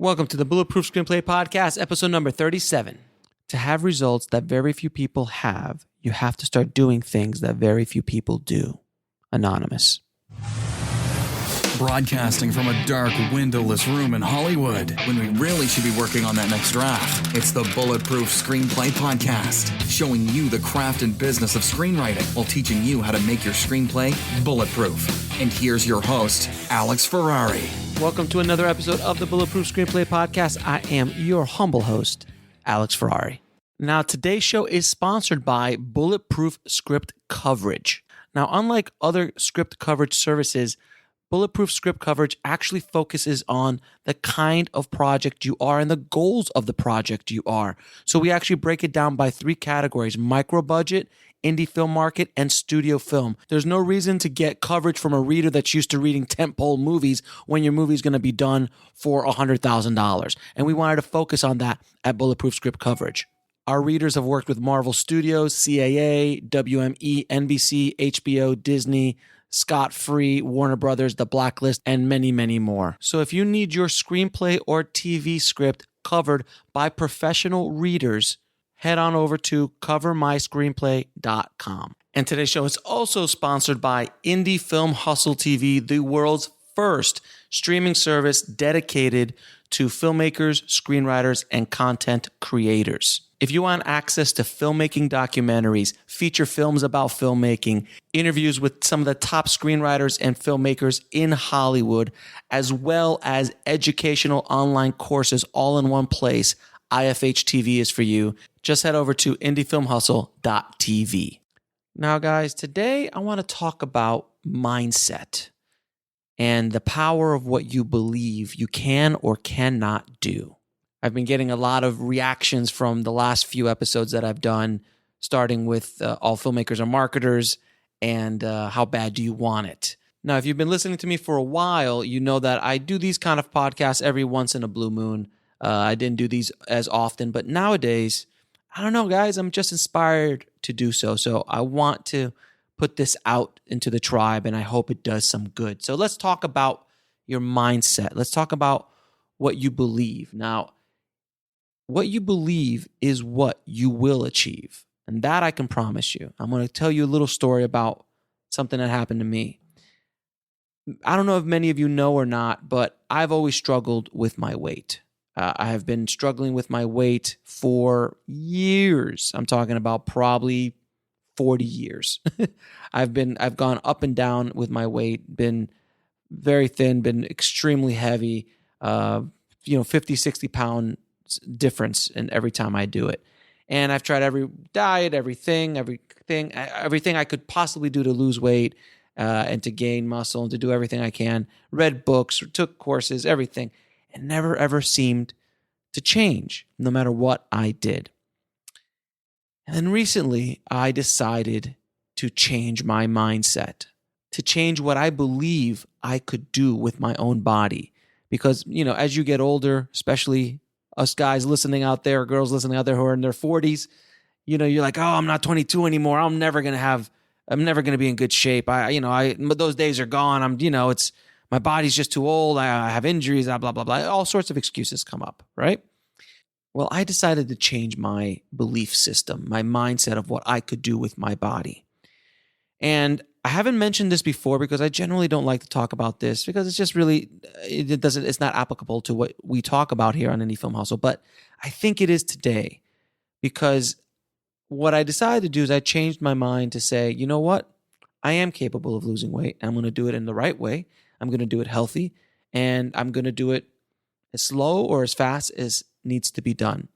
Welcome to the Bulletproof Screenplay Podcast, episode number 37. To have results that very few people have, you have to start doing things that very few people do. Anonymous. Broadcasting from a dark, windowless room in Hollywood, when we really should be working on that next draft. It's the Bulletproof Screenplay Podcast, showing you the craft and business of screenwriting while teaching you how to make your screenplay bulletproof. And here's your host, Alex Ferrari. Welcome to another episode of the Bulletproof Screenplay Podcast. I am your humble host, Alex Ferrari. Now, today's show is sponsored by Bulletproof Script Coverage. Now, unlike other script coverage services, Bulletproof Script Coverage actually focuses on the kind of project you are and the goals of the project you are. So we actually break it down by three categories: micro budget, indie film market, and studio film. There's no reason to get coverage from a reader that's used to reading tentpole movies when your movie is going to be done for $100,000. And we wanted to focus on that at Bulletproof Script Coverage. Our readers have worked with Marvel Studios, CAA, WME, NBC, HBO, Disney, Scott Free, Warner Brothers, The Blacklist, and many, many more. So if you need your screenplay or TV script covered by professional readers, head on over to covermyscreenplay.com. And today's show is also sponsored by Indie Film Hustle TV, the world's first streaming service dedicated to filmmakers, screenwriters, and content creators. If you want access to filmmaking documentaries, feature films about filmmaking, interviews with some of the top screenwriters and filmmakers in Hollywood, as well as educational online courses all in one place, IFH TV is for you. Just head over to indiefilmhustle.tv. Now, guys, today I want to talk about mindset and the power of what you believe you can or cannot do. I've been getting a lot of reactions from the last few episodes that I've done, starting with All Filmmakers Are Marketers and How Bad Do You Want It? Now, if you've been listening to me for a while, you know that I do these kind of podcasts every once in a blue moon. I didn't do these as often, but nowadays, I don't know, guys, I'm just inspired to do so. So I want to put this out into the tribe, and I hope it does some good. So let's talk about your mindset. Let's talk about what you believe. Now, what you believe is what you will achieve. And that I can promise you. I'm going to tell you a little story about something that happened to me. I don't know if many of you know or not, but I've always struggled with my weight. I have been struggling with my weight for years. I'm talking about probably 40 years. I've gone up and down with my weight, been very thin, been extremely heavy, 50, 60 pound difference in every time I do it. And I've tried every diet, everything I could possibly do to lose weight and to gain muscle and to do everything I can. Read books, took courses, everything. And never ever seemed to change, no matter what I did. And then recently, I decided to change my mindset, to change what I believe I could do with my own body. Because, as you get older, especially us guys listening out there, or girls listening out there who are in their 40s, you're like, oh, I'm not 22 anymore. I'm never going to be in good shape. Those days are gone. It's my body's just too old. I have injuries, blah, blah, blah. All sorts of excuses come up, right? Well, I decided to change my belief system, my mindset of what I could do with my body. And I haven't mentioned this before because I generally don't like to talk about this because it's just really, it's not applicable to what we talk about here on Indie Film Hustle. But I think it is today because what I decided to do is I changed my mind to say, you know what? I am capable of losing weight. And I'm going to do it in the right way. I'm going to do it healthy. And I'm going to do it as slow or as fast as needs to be done.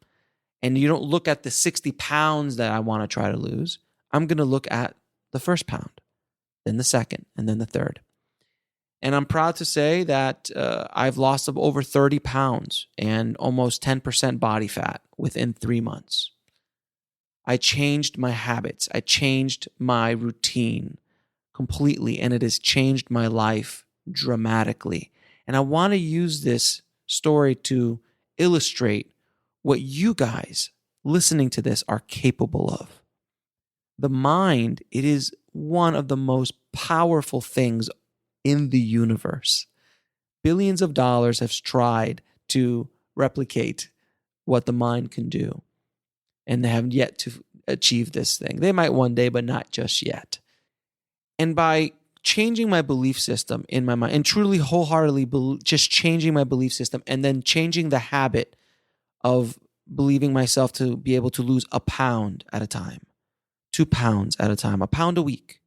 And you don't look at the 60 pounds that I want to try to lose. I'm going to look at the first pound, then the second, and then the third. And I'm proud to say that I've lost over 30 pounds and almost 10% body fat within 3 months. I changed my habits. I changed my routine completely, and it has changed my life dramatically. And I want to use this story to illustrate what you guys listening to this are capable of. The mind, it is one of the most powerful things in the universe. Billions of dollars have tried to replicate what the mind can do. And they have yet to achieve this thing. They might one day, but not just yet. And by changing my belief system in my mind and truly wholeheartedly just changing my belief system and then changing the habit of believing myself to be able to lose a pound at a time, 2 pounds at a time, a pound a week.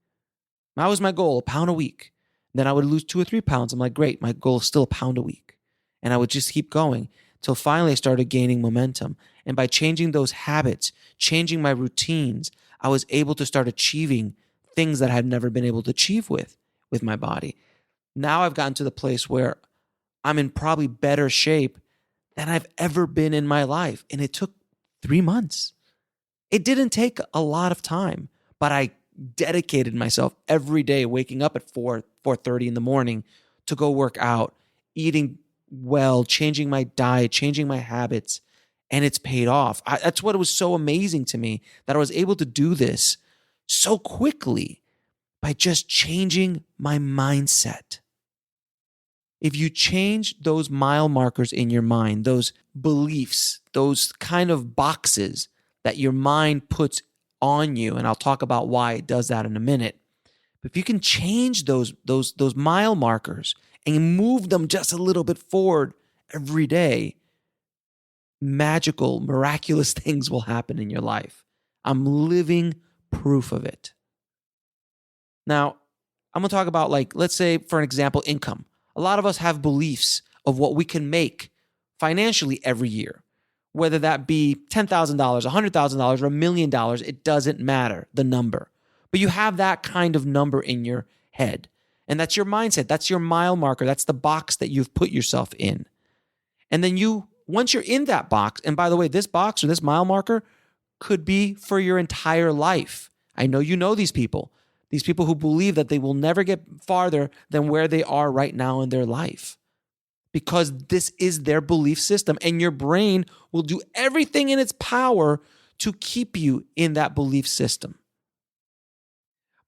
That was my goal, a pound a week. Then I would lose 2 or 3 pounds. I'm like, great, my goal is still a pound a week. And I would just keep going till finally I started gaining momentum. And by changing those habits, changing my routines, I was able to start achieving things that I had never been able to achieve with my body. Now I've gotten to the place where I'm in probably better shape than I've ever been in my life. And it took 3 months. It didn't take a lot of time, but I dedicated myself every day, waking up at 4:30 in the morning to go work out, eating well, changing my diet, changing my habits, and it's paid off. That's what was so amazing to me, that I was able to do this so quickly by just changing my mindset. If you change those mile markers in your mind, those beliefs, those kind of boxes that your mind puts on you, and I'll talk about why it does that in a minute. But if you can change those mile markers and move them just a little bit forward every day, magical, miraculous things will happen in your life. I'm living proof of it. Now, I'm going to talk about, like, let's say, for an example, income. A lot of us have beliefs of what we can make financially every year, whether that be $10,000, $100,000, or $1 million. It doesn't matter, the number. But you have that kind of number in your head. And that's your mindset. That's your mile marker. That's the box that you've put yourself in. And then once you're in that box, and by the way, this box or this mile marker could be for your entire life. I know you know these people who believe that they will never get farther than where they are right now in their life, because this is their belief system, and your brain will do everything in its power to keep you in that belief system.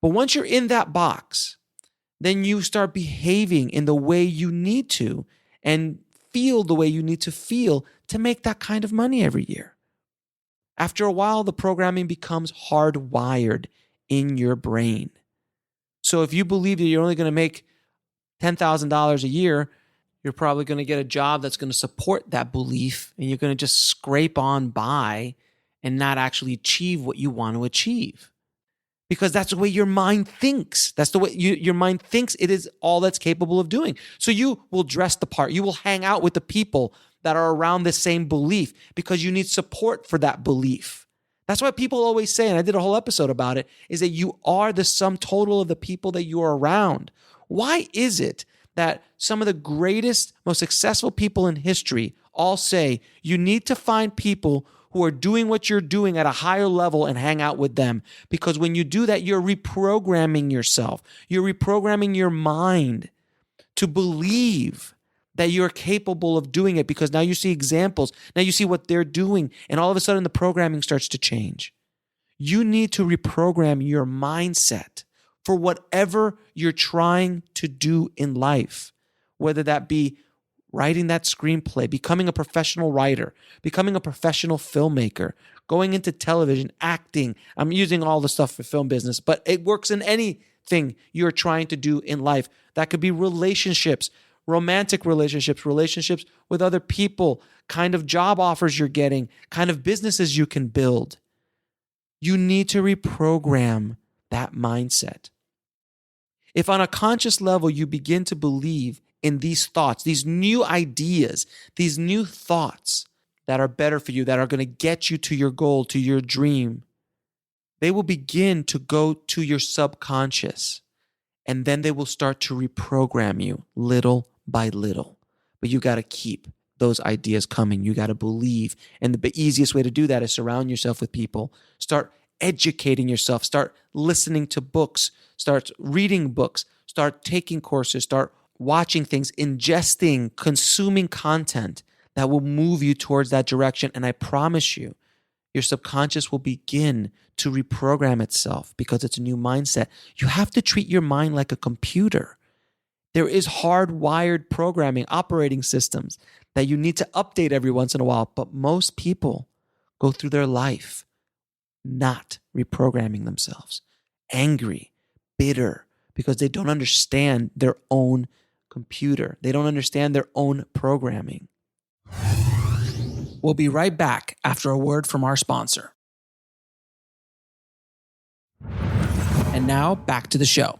But once you're in that box, then you start behaving in the way you need to and feel the way you need to feel to make that kind of money every year. After a while, the programming becomes hardwired in your brain. So if you believe that you're only going to make $10,000 a year, you're probably going to get a job that's going to support that belief, and you're going to just scrape on by and not actually achieve what you want to achieve. Because that's the way your mind thinks. That's the way your mind thinks it is all that's capable of doing. So you will dress the part. You will hang out with the people that are around the same belief because you need support for that belief. That's why people always say, and I did a whole episode about it, is that you are the sum total of the people that you are around. Why is it that some of the greatest, most successful people in history all say you need to find people who are doing what you're doing at a higher level and hang out with them? Because when you do that, you're reprogramming yourself. You're reprogramming your mind to believe that you're capable of doing it, because now you see examples. Now you see what they're doing, and all of a sudden the programming starts to change. You need to reprogram your mindset for whatever you're trying to do in life, whether that be writing that screenplay, becoming a professional writer, becoming a professional filmmaker, going into television, acting. I'm using all the stuff for film business, but it works in anything you're trying to do in life. That could be relationships, romantic relationships, relationships with other people, kind of job offers you're getting, kind of businesses you can build. You need to reprogram that mindset. If on a conscious level you begin to believe in these thoughts, these new ideas, these new thoughts that are better for you, that are going to get you to your goal, to your dream, they will begin to go to your subconscious, and then they will start to reprogram you little by little. But you got to keep those ideas coming. You got to believe. And the easiest way to do that is surround yourself with people. Start educating yourself. Start listening to books. Start reading books. Start taking courses. Start watching things, ingesting, consuming content that will move you towards that direction. And I promise you, your subconscious will begin to reprogram itself because it's a new mindset. You have to treat your mind like a computer. There is hardwired programming, operating systems that you need to update every once in a while. But most people go through their life not reprogramming themselves, angry, bitter, because they don't understand their own computer. They don't understand their own programming. We'll be right back after a word from our sponsor. And now back to the show.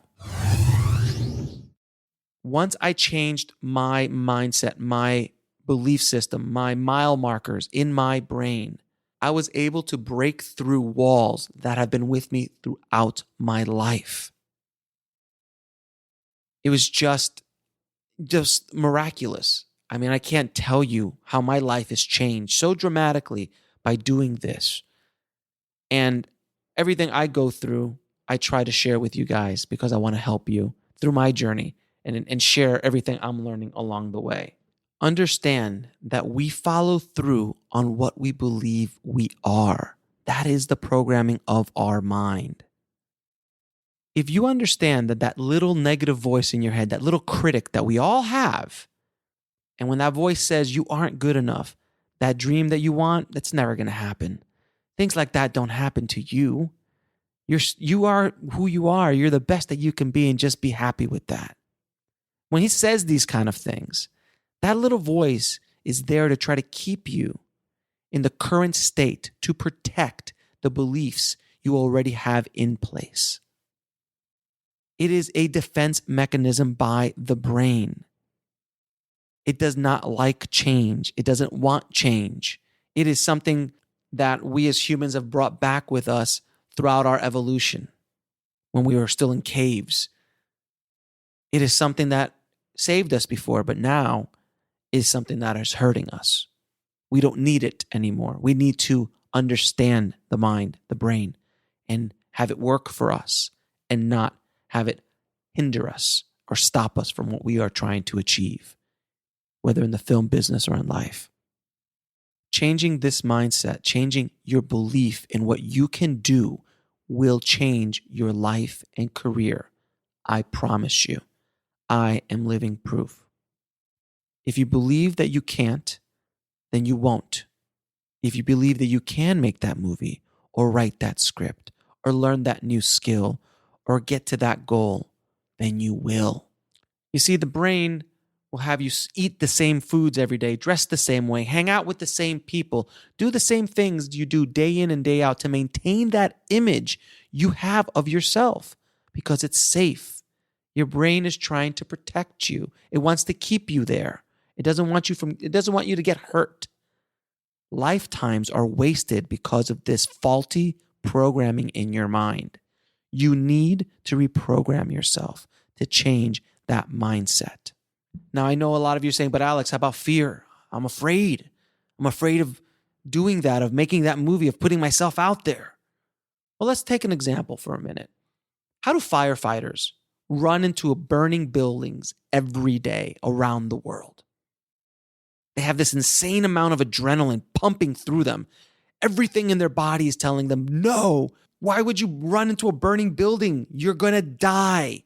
Once I changed my mindset, my belief system, my mile markers in my brain, I was able to break through walls that have been with me throughout my life. It was just miraculous. I mean, I can't tell you how my life has changed so dramatically by doing this. And everything I go through, I try to share with you guys because I want to help you through my journey and share everything I'm learning along the way. Understand that we follow through on what we believe we are. That is the programming of our mind. If you understand that little negative voice in your head, that little critic that we all have, and when that voice says you aren't good enough, that dream that you want, that's never going to happen. Things like that don't happen to you. You are who you are. You're the best that you can be, and just be happy with that. When he says these kind of things, that little voice is there to try to keep you in the current state, to protect the beliefs you already have in place. It is a defense mechanism by the brain. It does not like change. It doesn't want change. It is something that we as humans have brought back with us throughout our evolution when we were still in caves. It is something that saved us before, but now is something that is hurting us. We don't need it anymore. We need to understand the mind, the brain, and have it work for us and not have it hinder us or stop us from what we are trying to achieve, whether in the film business or in life. Changing this mindset, changing your belief in what you can do will change your life and career. I promise you. I am living proof. If you believe that you can't, then you won't. If you believe that you can make that movie or write that script or learn that new skill or get to that goal, then you will. You see, the brain will have you eat the same foods every day, dress the same way, hang out with the same people, do the same things you do day in and day out to maintain that image you have of yourself because it's safe. Your brain is trying to protect you. It wants to keep you there. It doesn't want you to get hurt. Lifetimes are wasted because of this faulty programming in your mind. You need to reprogram yourself to change that mindset. Now, I know a lot of you are saying, but Alex, how about fear? I'm afraid. I'm afraid of doing that, of making that movie, of putting myself out there. Well, let's take an example for a minute. How do firefighters run into burning buildings every day around the world? They have this insane amount of adrenaline pumping through them. Everything in their body is telling them, no, why would you run into a burning building? You're going to die.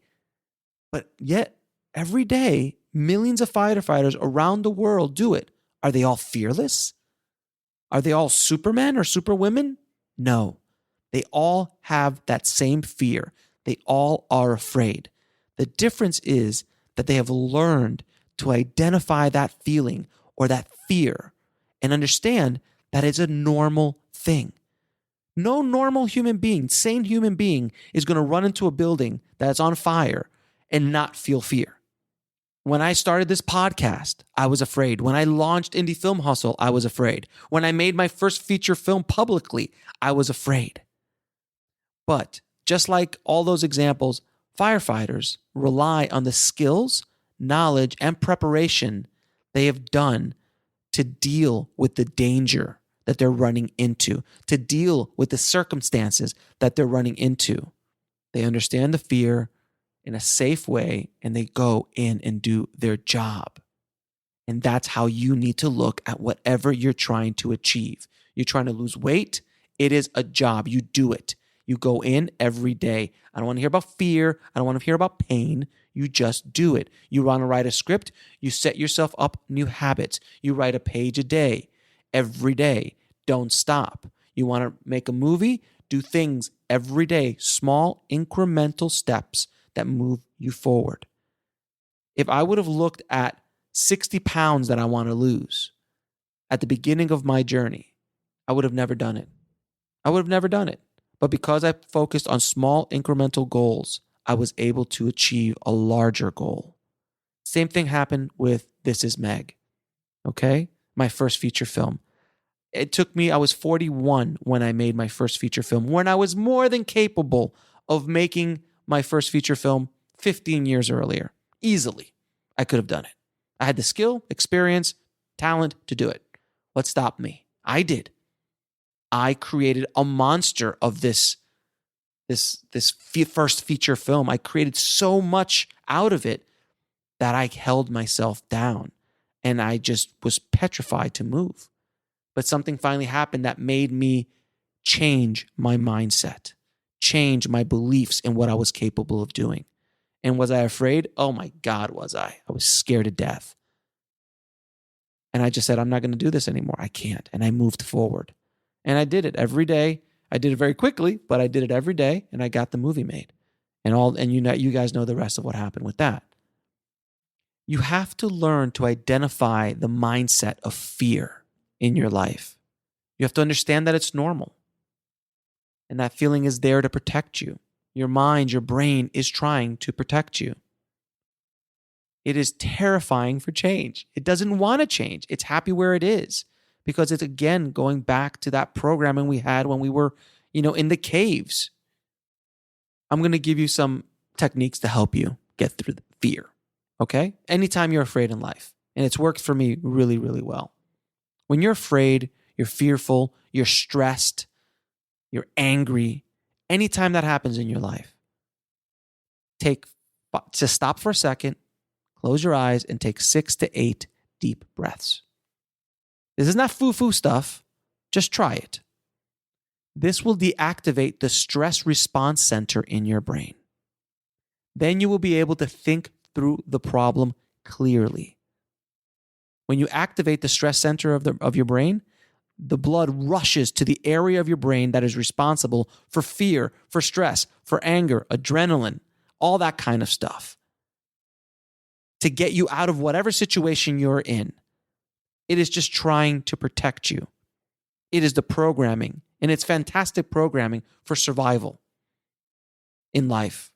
But yet, every day, millions of firefighters around the world do it. Are they all fearless? Are they all supermen or superwomen? No. They all have that same fear. They all are afraid. The difference is that they have learned to identify that feeling or that fear and understand that it's a normal thing. No normal human being, sane human being, is going to run into a building that's on fire and not feel fear. When I started this podcast, I was afraid. When I launched Indie Film Hustle, I was afraid. When I made my first feature film publicly, I was afraid. But just like all those examples, firefighters rely on the skills, knowledge, and preparation they have done to deal with the danger that they're running into, to deal with the circumstances that they're running into. They understand the fear in a safe way, and they go in and do their job. And that's how you need to look at whatever you're trying to achieve. You're trying to lose weight. It is a job. You do it. You go in every day. I don't want to hear about fear. I don't want to hear about pain. You just do it. You want to write a script, you set yourself up new habits. You write a page a day, every day. Don't stop. You want to make a movie, do things every day, small incremental steps that move you forward. If I would have looked at 60 pounds that I want to lose at the beginning of my journey, I would have never done it. But because I focused on small incremental goals, I was able to achieve a larger goal. Same thing happened with This Is Meg, okay? My first feature film. It took me, I was 41 when I made my first feature film, when I was more than capable of making my first feature film 15 years earlier. Easily, I could have done it. I had the skill, experience, talent to do it. What stopped me? I did. I created a monster of this first feature film. I created so much out of it that I held myself down and I just was petrified to move. But something finally happened that made me change my mindset, change my beliefs in what I was capable of doing. And was I afraid? Oh my God, was I? I was scared to death. And I just said, I'm not going to do this anymore. I can't. And I moved forward. And I did it every day. I did it very quickly, but I did it every day, and I got the movie made. And you guys know the rest of what happened with that. You have to learn to identify the mindset of fear in your life. You have to understand that it's normal. And that feeling is there to protect you. Your mind, your brain is trying to protect you. It is terrifying for change. It doesn't want to change. It's happy where it is. Because it's, again, going back to that programming we had when we were, in the caves. I'm going to give you some techniques to help you get through the fear, okay? Anytime you're afraid in life. And it's worked for me really, really well. When you're afraid, you're fearful, you're stressed, you're angry, anytime that happens in your life, stop for a second, close your eyes, and take 6 to 8 deep breaths. This is not foo-foo stuff. Just try it. This will deactivate the stress response center in your brain. Then you will be able to think through the problem clearly. When you activate the stress center of your brain, the blood rushes to the area of your brain that is responsible for fear, for stress, for anger, adrenaline, all that kind of stuff, to get you out of whatever situation you're in. It is just trying to protect you. It is the programming, and it's fantastic programming for survival in life.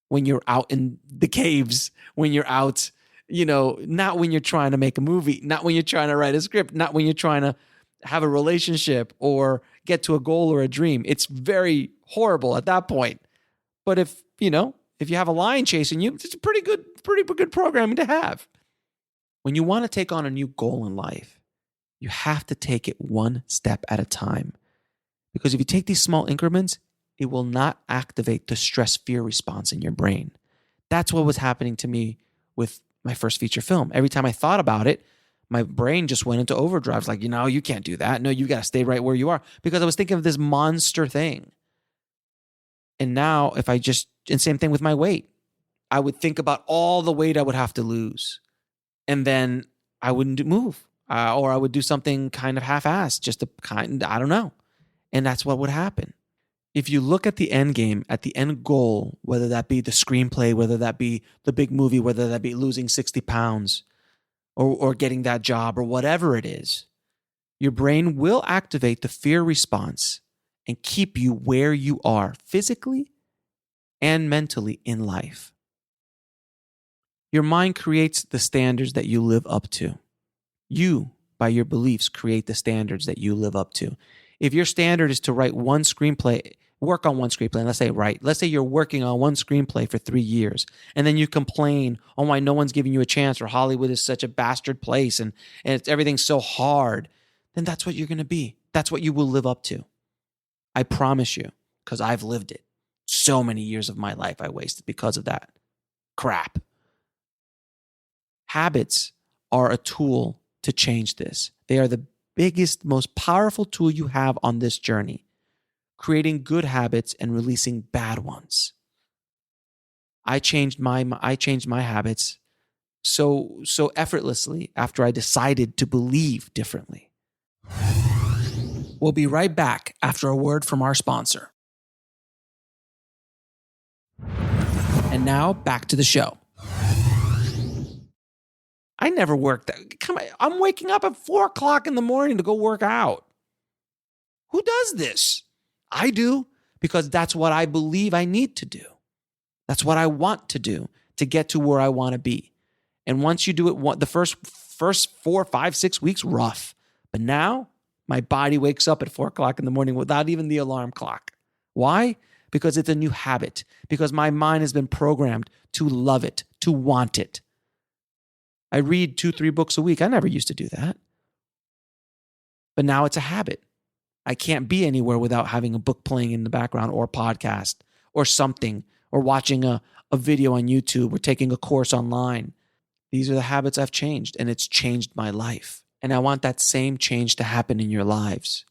When you're out in the caves, when you're out, not when you're trying to make a movie, not when you're trying to write a script, not when you're trying to have a relationship or get to a goal or a dream. It's very horrible at that point. But if you have a lion chasing you, it's pretty good programming to have. When you want to take on a new goal in life, you have to take it one step at a time. Because if you take these small increments, it will not activate the stress fear response in your brain. That's what was happening to me with my first feature film. Every time I thought about it, my brain just went into overdrive. It's like, you can't do that. No, you got to stay right where you are. Because I was thinking of this monster thing. And now and same thing with my weight. I would think about all the weight I would have to lose. And then I wouldn't move. Or I would do something kind of half-assed, I don't know. And that's what would happen. If you look at the end game, at the end goal, whether that be the screenplay, whether that be the big movie, whether that be losing 60 pounds or getting that job or whatever it is, your brain will activate the fear response and keep you where you are physically and mentally in life. Your mind creates the standards that you live up to. You, by your beliefs, create the standards that you live up to. If your standard is to write one screenplay, work on one screenplay, and let's say you're working on one screenplay for 3 years, and then you complain, oh, why no one's giving you a chance, or Hollywood is such a bastard place, and everything's so hard, then that's what you're going to be. That's what you will live up to. I promise you, because I've lived it. So many years of my life I wasted because of that crap. Habits are a tool to change this. They are the biggest, most powerful tool you have on this journey, creating good habits and releasing bad ones. I changed my habits so effortlessly after I decided to believe differently. We'll be right back after a word from our sponsor. And now back to the show. I never worked. I'm waking up at 4:00 in the morning to go work out. Who does this? I do, because that's what I believe I need to do. That's what I want to do to get to where I want to be. And once you do it, the first 4, 5, 6 weeks, rough. But now my body wakes up at 4:00 in the morning without even the alarm clock. Why? Because it's a new habit. Because my mind has been programmed to love it, to want it. I read 2, 3 books a week. I never used to do that. But now it's a habit. I can't be anywhere without having a book playing in the background, or a podcast or something, or watching a video on YouTube, or taking a course online. These are the habits I've changed, and it's changed my life. And I want that same change to happen in your lives,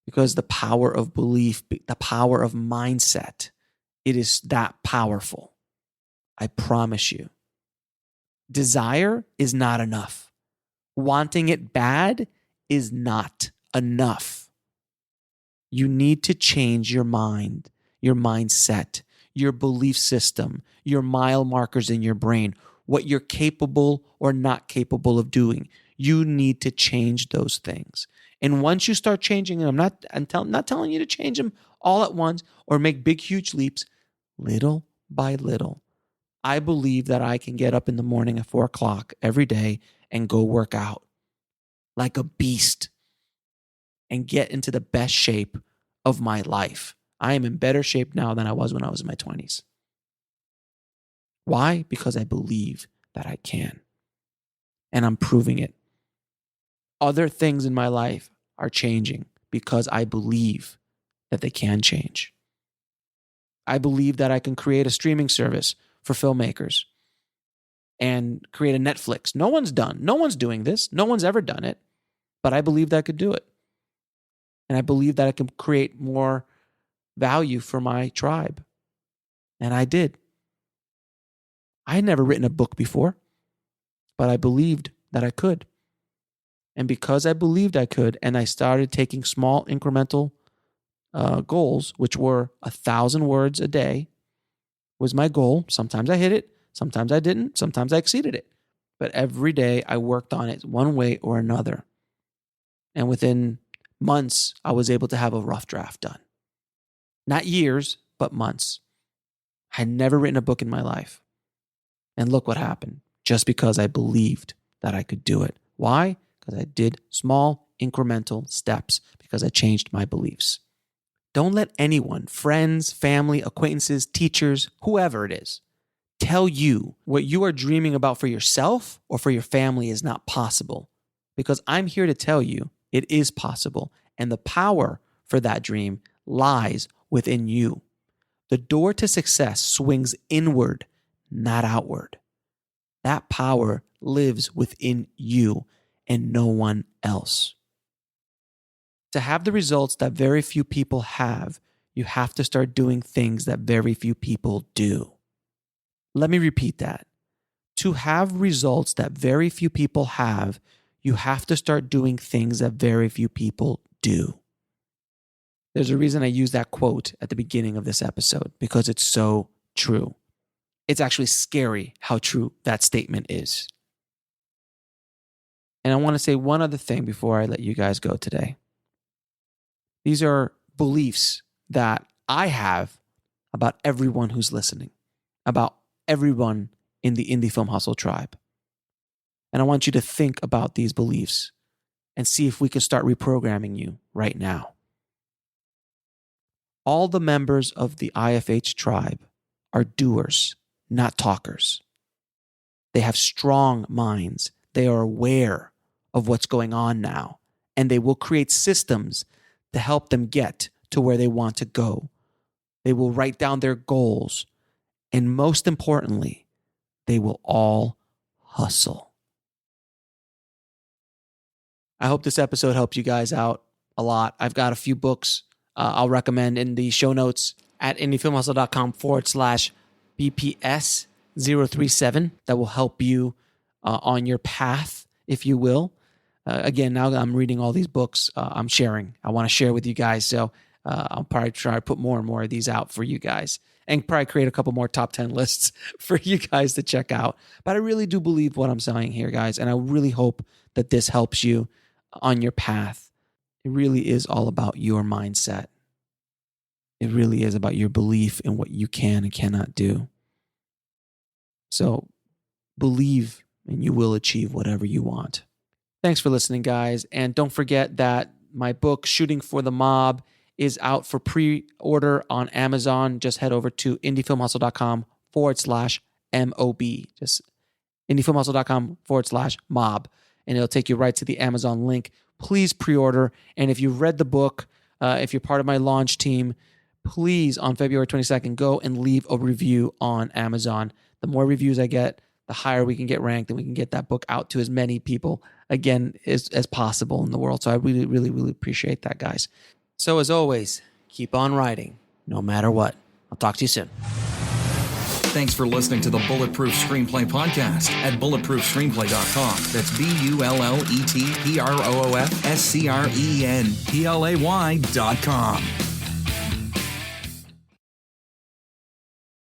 because the power of belief, the power of mindset, it is that powerful. I promise you. Desire is not enough. Wanting it bad is not enough. You need to change your mind, your mindset, your belief system, your mile markers in your brain, what you're capable or not capable of doing. You need to change those things. And once you start changing them, I'm not telling you to change them all at once or make big, huge leaps, little by little. I believe that I can get up in the morning at 4:00 every day and go work out like a beast and get into the best shape of my life. I am in better shape now than I was when I was in my 20s. Why? Because I believe that I can. And I'm proving it. Other things in my life are changing because I believe that they can change. I believe that I can create a streaming service for filmmakers and create a Netflix. No one's doing this. No one's ever done it. But I believe that I could do it. And I believe that I can create more value for my tribe. And I did. I had never written a book before, but I believed that I could. And because I believed I could, and I started taking small incremental goals, which were 1,000 words a day, was my goal. Sometimes I hit it. Sometimes I didn't. Sometimes I exceeded it. But every day I worked on it one way or another. And within months, I was able to have a rough draft done. Not years, but months. I had never written a book in my life. And look what happened. Just because I believed that I could do it. Why? Because I did small incremental steps, because I changed my beliefs. Don't let anyone, friends, family, acquaintances, teachers, whoever it is, tell you what you are dreaming about for yourself or for your family is not possible. Because I'm here to tell you it is possible. And the power for that dream lies within you. The door to success swings inward, not outward. That power lives within you and no one else. To have the results that very few people have, you have to start doing things that very few people do. Let me repeat that. To have results that very few people have, you have to start doing things that very few people do. There's a reason I use that quote at the beginning of this episode, because it's so true. It's actually scary how true that statement is. And I want to say one other thing before I let you guys go today. These are beliefs that I have about everyone who's listening, about everyone in the Indie Film Hustle tribe. And I want you to think about these beliefs and see if we can start reprogramming you right now. All the members of the IFH tribe are doers, not talkers. They have strong minds. They are aware of what's going on now, and they will create systems to help them get to where they want to go. They will write down their goals, and most importantly, they will all hustle. I hope this episode helped you guys out a lot. I've got a few books I'll recommend in the show notes at indiefilmhustle.com BPS 037 that will help you on your path, if you will. Again, now that I'm reading all these books, I'm sharing. I want to share with you guys. So I'll probably try to put more and more of these out for you guys and probably create a couple more top 10 lists for you guys to check out. But I really do believe what I'm saying here, guys. And I really hope that this helps you on your path. It really is all about your mindset. It really is about your belief in what you can and cannot do. So believe and you will achieve whatever you want. Thanks for listening, guys. And don't forget that my book, Shooting for the Mob, is out for pre-order on Amazon. Just head over to indiefilmhustle.com/MOB. Just indiefilmhustle.com/mob. And it'll take you right to the Amazon link. Please pre-order. And if you've read the book, if you're part of my launch team, please, on February 22nd, go and leave a review on Amazon. The more reviews I get, the higher we can get ranked and we can get that book out to as many people, again, as possible in the world. So I really, really, really appreciate that, guys. So as always, keep on writing, no matter what. I'll talk to you soon. Thanks for listening to the Bulletproof Screenplay Podcast at bulletproofscreenplay.com. That's BULLETPROOFSCREENPLAY.com.